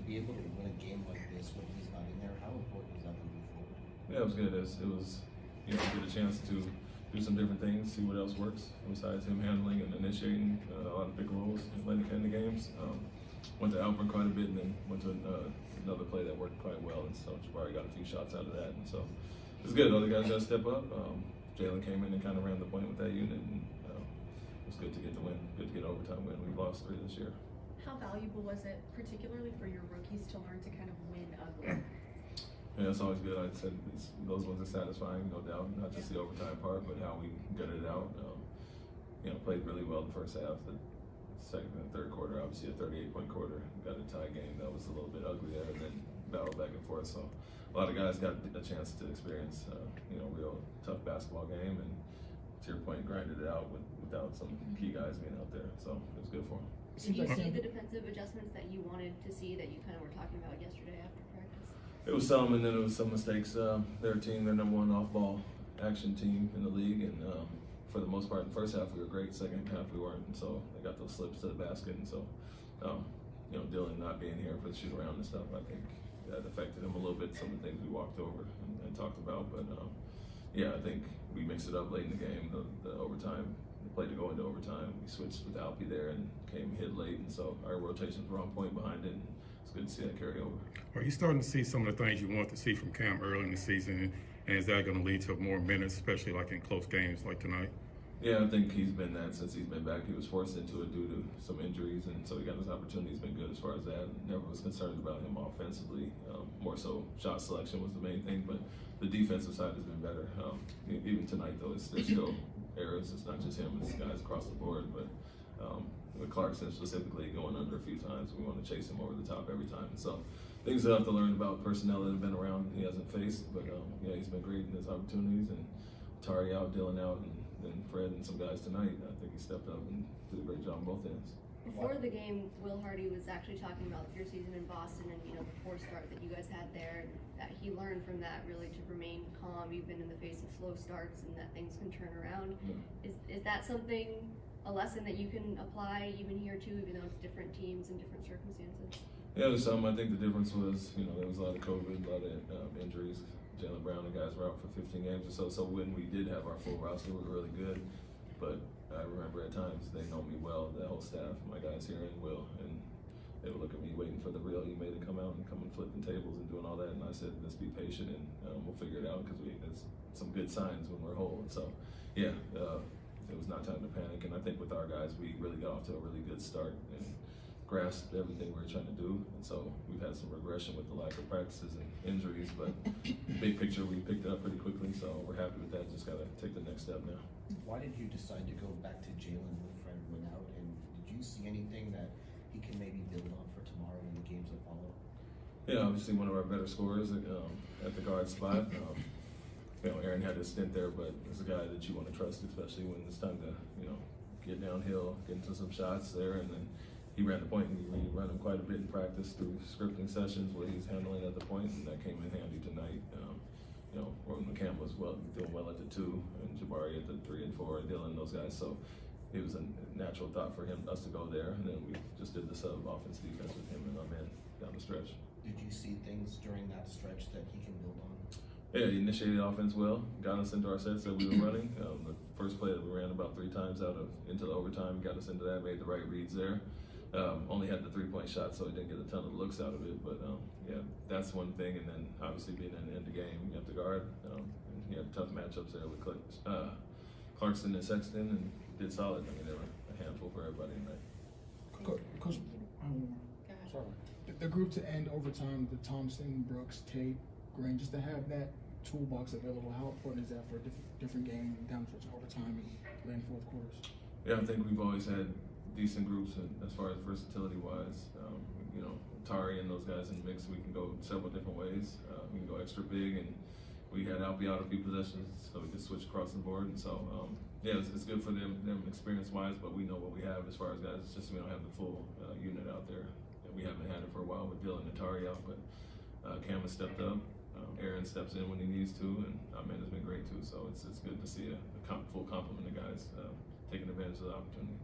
be able to win a game like this when he's not in there, how important is that moving forward? Yeah, it was good. It was get a chance to do some different things, see what else works besides him handling and initiating a lot of pick and rolls in the games. Went to Alperen quite a bit, and then went to another play that worked quite well, and so Jabari got a few shots out of that, and so it's good. Other guys got to step up. Jalen came in and kind of ran the point with that unit, and it was good to get the win, good to get overtime win. We've lost 3 this year. How valuable was it, particularly for your rookies, to learn to kind of win ugly? Yeah, it's always good. I said those ones are satisfying, no doubt. Not just the overtime part, but how we gutted it out. Played really well the first half. The second and third quarter, obviously a 38-point quarter. Got a tie game that was a little bit ugly there, and then battled back and forth. So a lot of guys got a chance to experience, real tough basketball game, and to your point, grinded it out without some key guys being out there. So it was good for them. Did you see the defensive adjustments that you wanted to see that you kind of were talking about yesterday after practice? It was some, and then it was some mistakes. Their team, their #1 off-ball action team in the league, and for the most part, in the first half we were great. Second half we weren't, and so they got those slips to the basket, and so Dylan not being here for the shoot around and stuff, I think that affected him a little bit. Some of the things we walked over and talked about, but I think we mixed it up late in the game. The overtime. Played to go into overtime. We switched with Alpy there and came hit late, and so our rotations were on point behind it. And it's good to see that carry over. Are you starting to see some of the things you want to see from Cam early in the season, and is that going to lead to more minutes, especially like in close games like tonight? Yeah, I think he's been that since he's been back. He was forced into it due to some injuries, and so he got his opportunity. He's been good as far as that. Never was concerned about him offensively. More so shot selection was the main thing, but the defensive side has been better. Even tonight, though, there's still errors. It's not just him, it's guys across the board, but with Clarkson specifically going under a few times, we want to chase him over the top every time. And so things that I have to learn about personnel that have been around he hasn't faced, but he's been great in his opportunities, and Tari out, Dylan out, and then Fred and some guys tonight. I think he stepped up and did a great job on both ends. Before the game, Will Hardy was actually talking about your season in Boston and the poor start that you guys had there, and that he learned from that really to remain calm even in the face of slow starts, and that things can turn around. Yeah. Is that something, a lesson that you can apply even here too, even though it's different teams and different circumstances? Yeah, there's some. I think the difference was, there was a lot of COVID, a lot of injuries. Jalen Brown and guys were out for 15 games or so. So when we did have our full roster, we were really good. But I remember at times they know me well, the whole staff, my guys here and Will, and they would look at me waiting for the real Ime to come out and come and flipping tables and doing all that. And I said, let's be patient and we'll figure it out, because there's some good signs when we're whole. And so, it was not time to panic. And I think with our guys, we really got off to a really good start and grasped everything we were trying to do. And so we've had some regression with the lack of practices and injuries, but big picture, we picked it up pretty quickly. So we're happy with that. Just got to take the next step now. Why did you decide to go back to Jalen when Fred went out, and did you see anything that he can maybe build on for tomorrow in the games that follow? Yeah, obviously one of our better scorers at the guard spot. Aaron had his stint there, but it's a guy that you want to trust, especially when it's time to get downhill, get into some shots there, and then he ran the point, and we ran him quite a bit in practice through scripting sessions where he's handling at the point, and that came in handy tonight. Roman McCann was doing well at the 2, and Jabari at the 3 and 4, and Dylan, those guys. So it was a natural thought for us to go there, and then we just did the sub offense defense with him and our man down the stretch. Did you see things during that stretch that he can build on? Yeah, he initiated offense well, got us into our sets that we were running. The first play that we ran about 3 times into the overtime, got us into that, made the right reads there. Only had the 3-point shot, so he didn't get a ton of looks out of it. But that's one thing. And then obviously being in the end of the game, you have to guard. And he had tough matchups there with Clarkson and Sexton, and did solid. I mean, they were a handful for everybody tonight. Coach, sorry. The group to end overtime, the Thompson, Brooks, Tate, Green, just to have that toolbox available, how important is that for a different game down the stretch overtime and late fourth quarters? Yeah, I think we've always had decent groups, and as far as versatility wise, Tari and those guys in the mix, we can go several different ways. We can go extra big, and we had Alpy out a few possessions, so we could switch across the board. And so, it's good for them experience wise, but we know what we have as far as guys. It's just we don't have the full unit out there. We haven't had it for a while with Dylan and Tari out, but Cam has stepped up. Aaron steps in when he needs to, and our man has been great too. So it's good to see a full complement of guys taking advantage of the opportunity.